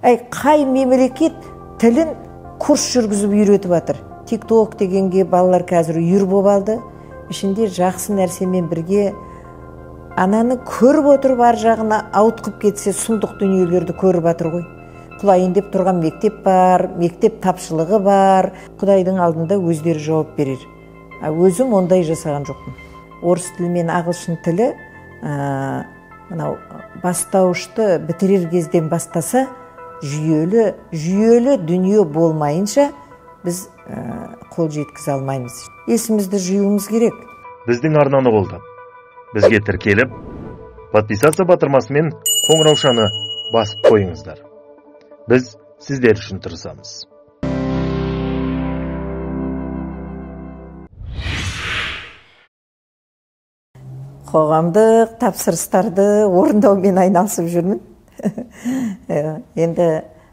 Қай мемлекет тілін курс жүргізіп үйретіп жатыр? TikTok дегенге балалар қазір үйір болып алды. Ішінде жақсы нәрсемен бірге ананы көріп отырып ар жағына ауытқып кетсе сұмдық дүниелерді көріп жатыр ғой. Құлайын деп тұрған мектеп бар, мектеп тапшылығы бар. Құдайдың алдында өздері жауап берер. Өзім ондай жасаған жоқпын. Орыс тілі мен ағылшын тілі мынау бастауышты бітірер кезден бастаса, жүйелі дүние болмайынша біз қол жеткізе алмаймыз. Есімізді жиюымыз керек. Біздің арнаны қолдап, бізге тіркеліп, подписаться батырмасымен қоңыраушаны басып қойыңыздар. Біз сіздер үшін тырысамыз. Қоғамдық тапсырыстарды орындаумен айналысып жүрмін. Енді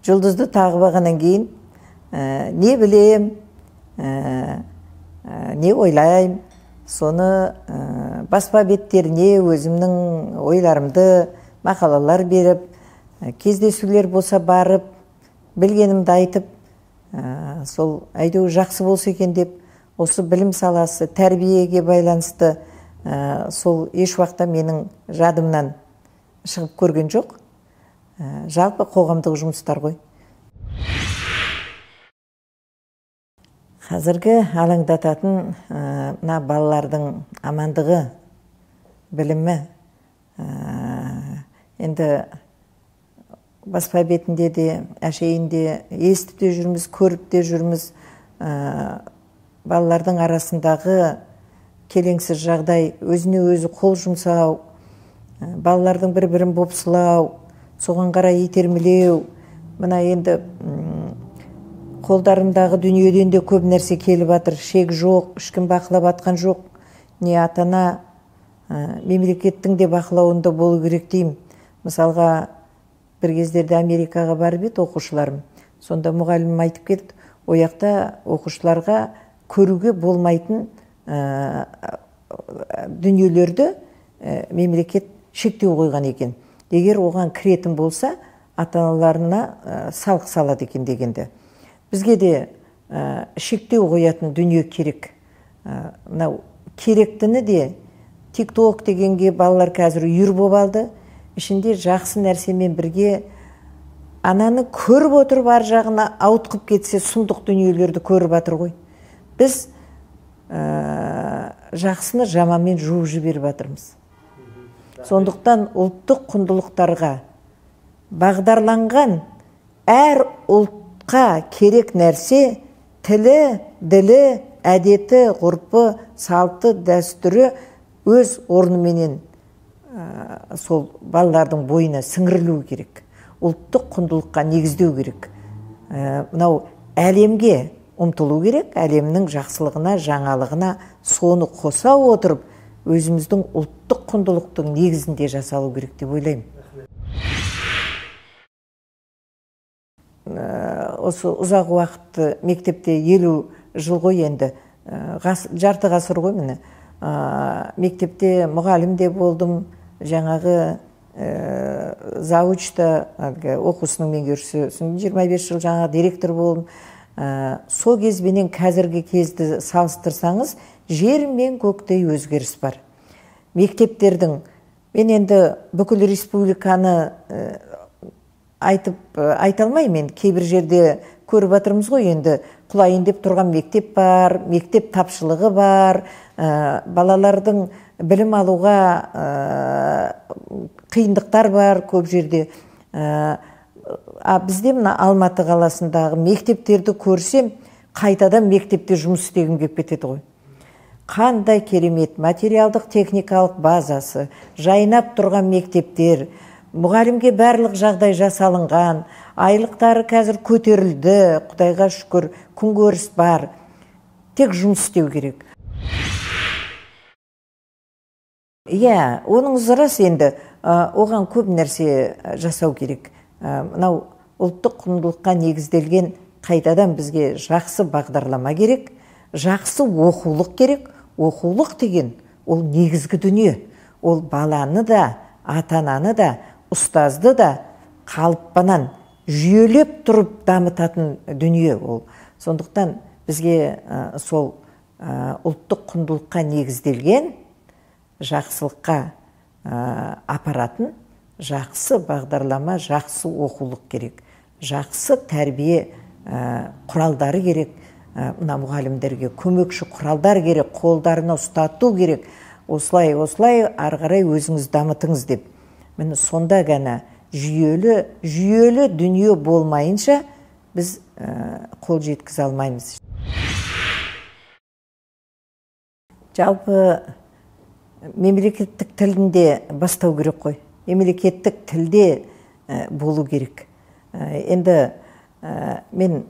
жұлдызды тағып алғаннан кейін не білем, не ойлайым, соны баспа беттеріне өзімнің ойларымды мақалалар беріп, кездесулер болса барып, білгенімді айтып, сол әйтеуір жақсы болса екен деп, осы білім саласы, тәрбиеге байланысты сол еш уақытта менің жадымнан шығып көрген жоқ. Жалпы қоғамдық жұмыстар ғой. Қазіргі алаңдататын мына балалардың амандығы, білімі. Енді баспа бетінде де, әшейінде естіп те жүрміз, көріп те жүрміз. Балалардың арасындағы келеңсіз жағдай, өзіне өзі қол жұмсау, балалардың бір-бірін бопсылау, соған қарай итермелеу. Мына енді қолдарындағы дүниеден де көп нәрсе келіп жатыр. Шек жоқ, ешкім бақылап атқан жоқ. Не атана, мемлекеттің де бақылауында болу керек деймін. Мысалға, бір кездерде Америкаға барып еді оқушыларым. Сонда мұғалімім айтып келді, ояқта оқушыларға көруге болмайтын дүниелерді мемлекет шектеу қойған екен. Егер оған кіретін болса, ата-аналарына салық салады екен дегенде. Бізге де шектеу қоятын дүние керек. Мынау керектіні де TikTok дегенге балалар қазір үйір болып алды. Ішінде жақсы нәрсемен бірге ананы көріп отырып ар жағына ауытқып кетсе сұмдық дүниелерді көріп жатыр ғой. Біз жақсыны жаманмен жуып жіберіп жатырмыз. Сондықтан ұлттық құндылықтарға бағдарланған әр ұлтқа керек нәрсе, тілі, ділі, әдеті, ғұрпы, салты, дәстүрі өз орныменен сол балалардың бойына сіңірілу керек. Ұлттық құндылыққа негіздеу керек. Мынау әлемге ұмтылу керек, әлемнің жақсылығына, жаңалығына соны қоса отырып, өзіміздің ұлттық құндылықтың негізінде жасалу керек деп ойлаймын. Осы ұзақ уақытты мектепте 50 жыл ғой енді, жарты ғасыр ғой міне. Мектепте мұғалім де болдым, жаңағы заучта оқушының меңгерушісі, 25 жыл жаңағы директор болдым. Сол кезбенен қазіргі кезді салыстырсаңыз, жер мен көктей өзгеріс бар. Мектептердің, мен енді бүкіл республиканы айта алмаймын, кейбір жерде көріп жатырмыз ғой, енді құлайын деп тұрған мектеп бар, мектеп тапшылығы бар, балалардың білім алуға қиындықтар бар көп жерде. Бізде мына Алматы қаласындағы мектептерді көрсем, қайтадан мектепте жұмыс істегім келіп кетеді ғой. Қандай керемет материалдық техникалық базасы, жайнап тұрған мектептер, мұғалімге барлық жағдай жасалынған, айлықтары қазір көтерілді, Құдайға шүкір, күнкөріс бар. Тек жұмыс істеу керек. Оның рас енді, оған көп нәрсе жасау керек. Мынау ұлттық құндылыққа негізделген қайтадан бізге жақсы бағдарлама керек, жақсы оқулық керек. Оқулық деген ол негізгі дүние. Ол баланы да, ата-ананы да, ұстазды да қалыппанан жүйелеп тұрып дамытатын дүние ол. Сондықтан бізге сол ұлттық құндылыққа негізделген жақсылыққа апаратын жақсы бағдарлама, жақсы оқулық керек, жақсы тәрбие құралдары керек, мына мұғалімдерге көмекші құралдар керек, қолдарына ұстату керек. Осылай ары қарай өзіңіз дамытыңыз деп. Міне сонда ғана жүйелі дүние болмайынша біз қол жеткізе алмаймыз. Жалпы мемлекеттік тілінде бастау керек қой. Мемлекеттік тілде болу керек. Енді мен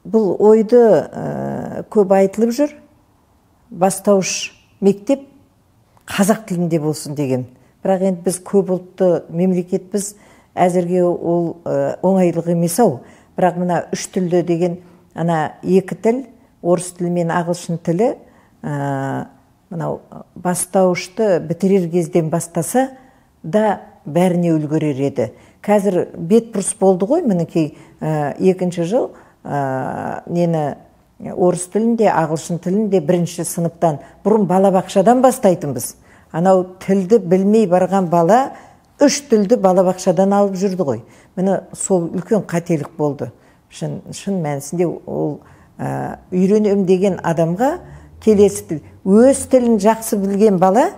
бұл ойды көп айтылып жүр. Бастауыш мектеп қазақ тілінде болсын деген. Бірақ енді біз көп ұлтты мемлекетпіз, әзірге ол оңайлық емес ау. Бірақ мына үш тілді деген ана екі тіл, орыс тілі мен ағылшын тілі, мынау бастауышты бітірер кезден бастаса да бәріне үлгерер еді. Қазір бет бұрыс болды ғой, мінекей екінші жыл нені орыс тілінде, ағылшын тілінде бірінші сыныптан, бұрын балабақшадан бастайтынбыз. Анау тілді білмей барған бала үш тілді балабақшадан алып жүрді ғой. Міне сол үлкен қателік болды. Шын мәнісінде ол үйренем деген адамға келесі тіл, өз тілін жақсы білген бала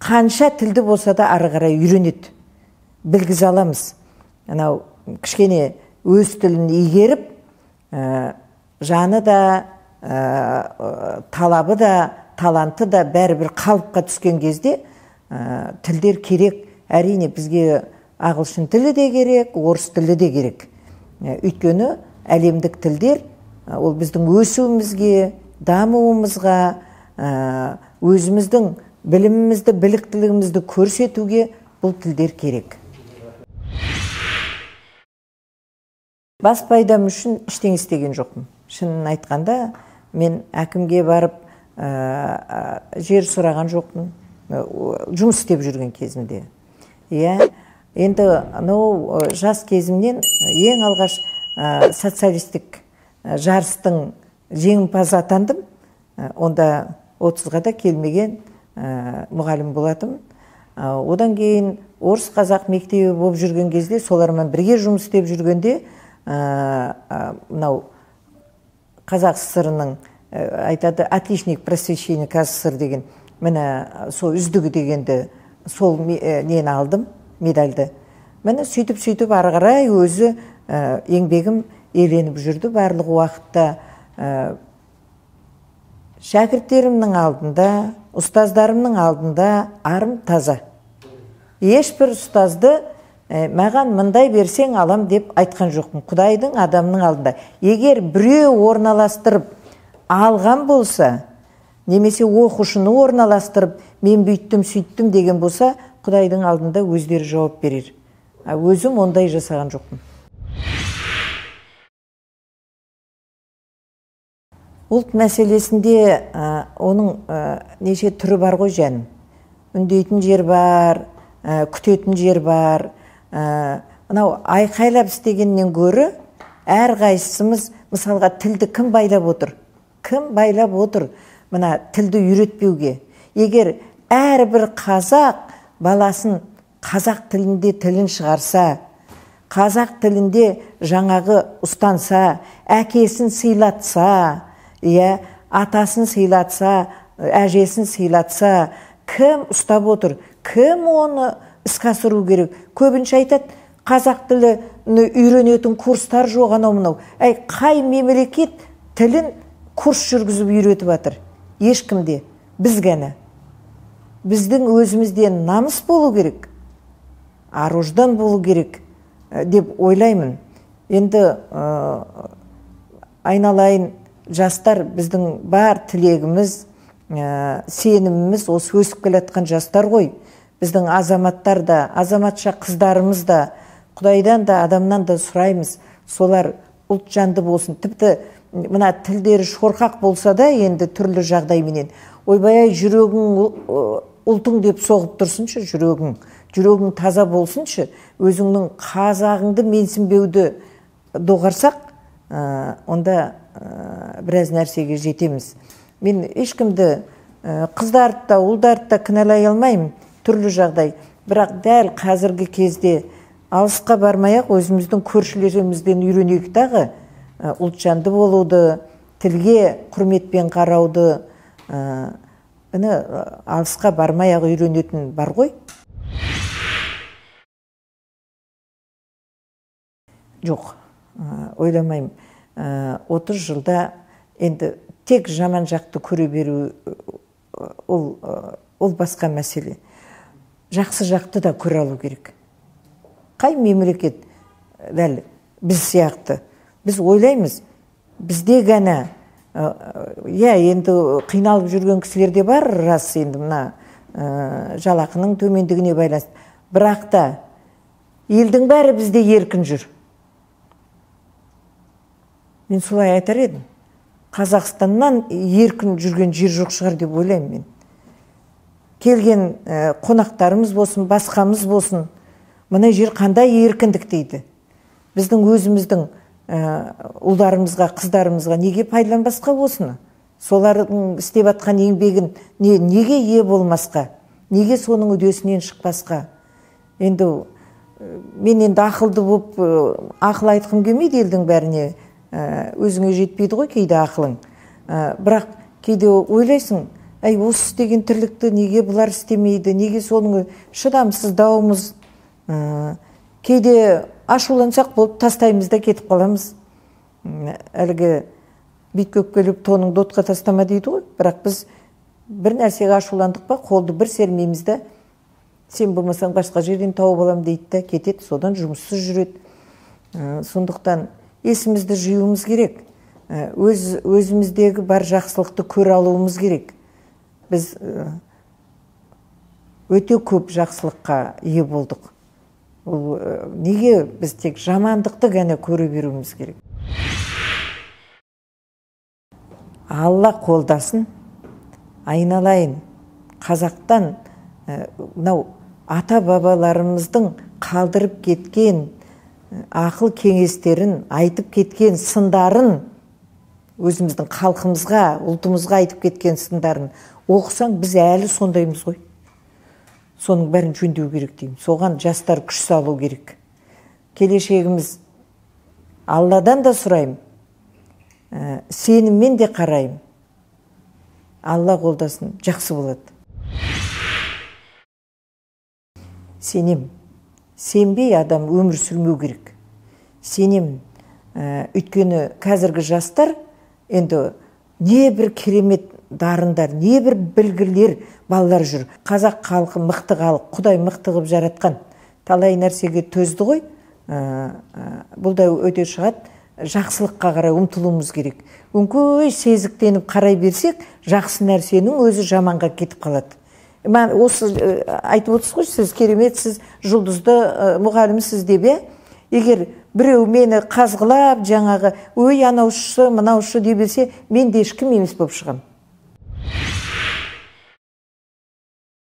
қанша тілді болса да ары қарай үйренеді. Білгізе аламыз. Анау кішкене өз тілін игеріп, жаны да, талабы да, таланты да бәрібір қалыпқа түскен кезде тілдер керек. Әрине бізге ағылшын тілі де керек, орыс тілі де керек. Өйткені әлемдік тілдер ол біздің өсуімізге, дамуымызға, өзіміздің білімімізді, біліктілігімізді көрсетуге бұл тілдер керек. Бас пайдам үшін іштен істеген жоқпын. Шынын айтқанда, мен әкімге барып жер сұраған жоқпын. Жұмыс істеп жүрген кезімде. Енді жас кезімнен ең алғаш социалистік жарыстың жеңімпазы атандым. Онда 30-ға да келмеген мұғалім болатым. Одан кейін орыс қазақ мектебі болып жүрген кезде, солармен бірге жұмыс істеп жүргенде, мынау Қазақ СССР-ның айтады отличник просвещения СССР деген, міне сол үздігі дегенді, сол нені алдым, медальды. Міне сөйтіп ары қарай өзі еңбегім еленіп жүрді. Барлық уақытта шәкірттерімнің алдында, ұстаздарымның алдында арым таза. Ешбір ұстазды маған мындай берсең алам деп айтқан жоқпын. Құдайдың адамның алдында. Егер біреу орналастырып алған болса, немесе оқушыны орналастырып, мен бүйттім, сөйттім деген болса, Құдайдың алдында өздері жауап берер. Өзім ондай жасаған жоқпын. Ұлт мәселесінде оның неше түрі бар ғой жаным. Үндейтін жер бар, күтетін жер бар. Мынау айқайлап істегеннен гөрі әр қайсымыз, мысалға, тілді кім байлап отыр? Кім байлап отыр мына тілді үйретпеуге? Егер әрбір қазақ баласын қазақ тілінде тілін шығарса, қазақ тілінде жаңағы ұстанса, әкесін сыйлатса, атасын сыйлатса, әжесін сыйлатса, кім ұстап отыр? Кім оны іске асыру керек? Көбінше айтады, қазақ тілін үйренетін курстар жоқ анау мынау. Қай мемлекет тілін курс жүргізіп үйретіп жатыр? Ешкімде. Біз ғана. Біздің өзімізден намыс болу керек, ар-ождан болу керек деп ойлаймын. Енді айналайын жастар, біздің бар тілегіміз, сеніміміз осы өсіп келатқан жастар ғой. Біздің азаматтар да, азаматша қыздарымыз да, Құдайдан да, адамнан да сұраймыз, солар ұлт жанды болсын. Тіпті мына тілдері шорқақ болса да, енді түрлі жағдайменен, ойбай жүрегің ұлтың деп соғып тұрсыншы, жүрегің. жүрегің таза болсыншы, өзіңнің қазағыңды менсінбеуді доғарсақ, онда біраз нәрсеге жетеміз. Мен ешкімді қыздарды да, ұлдарды да кінәлай алмаймын, түрлі жағдай. Бірақ дәл қазіргі кезде алысқа бармай-ақ өзіміздің көршілерімізден үйренейік дағы, ұлтжанды болуды, тілге құрметпен қарауды, алысқа бармай-ақ үйренетін бар ғой. Жоқ, ойламаймын. 30 жылда енді тек жаман жақты көре беру ол басқа мәселе. Жақсы жақты да көре алу керек. Қай мемлекет дәл біз сияқты. Біз ойлаймыз, бізде ғана енді қиналып жүрген кісілер де бар, рас, енді мына жалақының төмендігіне байланысты. Бірақ та елдің бәрі бізде еркін жүр. Мен солай айтар едім. Қазақстаннан еркін жүрген жер жоқ шығар деп ойлаймын мен. Келген қонақтарымыз болсын, басқамыз болсын, мына жер қандай еркіндік дейді. Біздің өзіміздің ұлдарымызға, қыздарымызға неге пайдаланбасқа осыны? Солардың істеп атқан еңбегін неге ие болмасқа? Неге соның үдесінен шықпасқа? Енді мен енді ақылды болып, ақыл айтқым келмейді елдің бәріне. Өзіңе жетпейді ғой кейде ақылың. Бірақ кейде ойлайсың, осы істеген тірлікті неге бұлар істемейді, неге соның шыдамсыз дауымыз. Кейде ашулансақ болып тастаймыз да кетіп қаламыз. Әлгі бит-көк келіп тоныңды отқа тастама дейді ғой. Бірақ біз бір нәрсеге ашуландық па, қолды бір сермейміз да, сен болмасаң басқа жерден тауып алам дейді да, кетеді, содан жұмыссыз жүреді. Сондықтан есімізді жиюымыз керек. Өзіміздегі бар жақсылықты көре алуымыз керек. Біз өте көп жақсылыққа ие болдық. Неге біз тек жамандықты ғана көре беруіміз керек? Алла қолдасын, айналайын, қазақтан ата-бабаларымыздың қалдырып кеткен ақыл кеңестерін, айтып кеткен сындарын, өзіміздің халқымызға, ұлтымызға айтып кеткен сындарын оқысаң, біз әлі сондаймыз ғой. Соның бәрін жөндеу керек деймін. Соған жастар күш салу керек. Келешегіміз Алладан да сұрайым, сеніммен де қарайым. Алла қолдасын, жақсы болады. Сенем. Сенбей адам өмір сүрмеу керек. Сенем. Өйткені қазіргі жастар енді не бір керемет дарындар, не бір білгірлер балалар жүр. Қазақ халқы мықты халық, Құдай мықты қылып жаратқан. Талай нәрсеге төзді ғой. Бұл да өте шығады. Жақсылыққа қарай ұмтылуымыз керек. Өңкөй сезіктеніп қарай берсек, жақсы нәрсенің өзі жаманға кетіп қалады. Мен осы айтып отырсыз ғой, сіз кереметсіз, жұлдызды мұғалімсіз деп, егер біреу мені қазғылап, жаңағы, анаушы, мынаушы деп білсе, мен де ешкім емес болып шығам.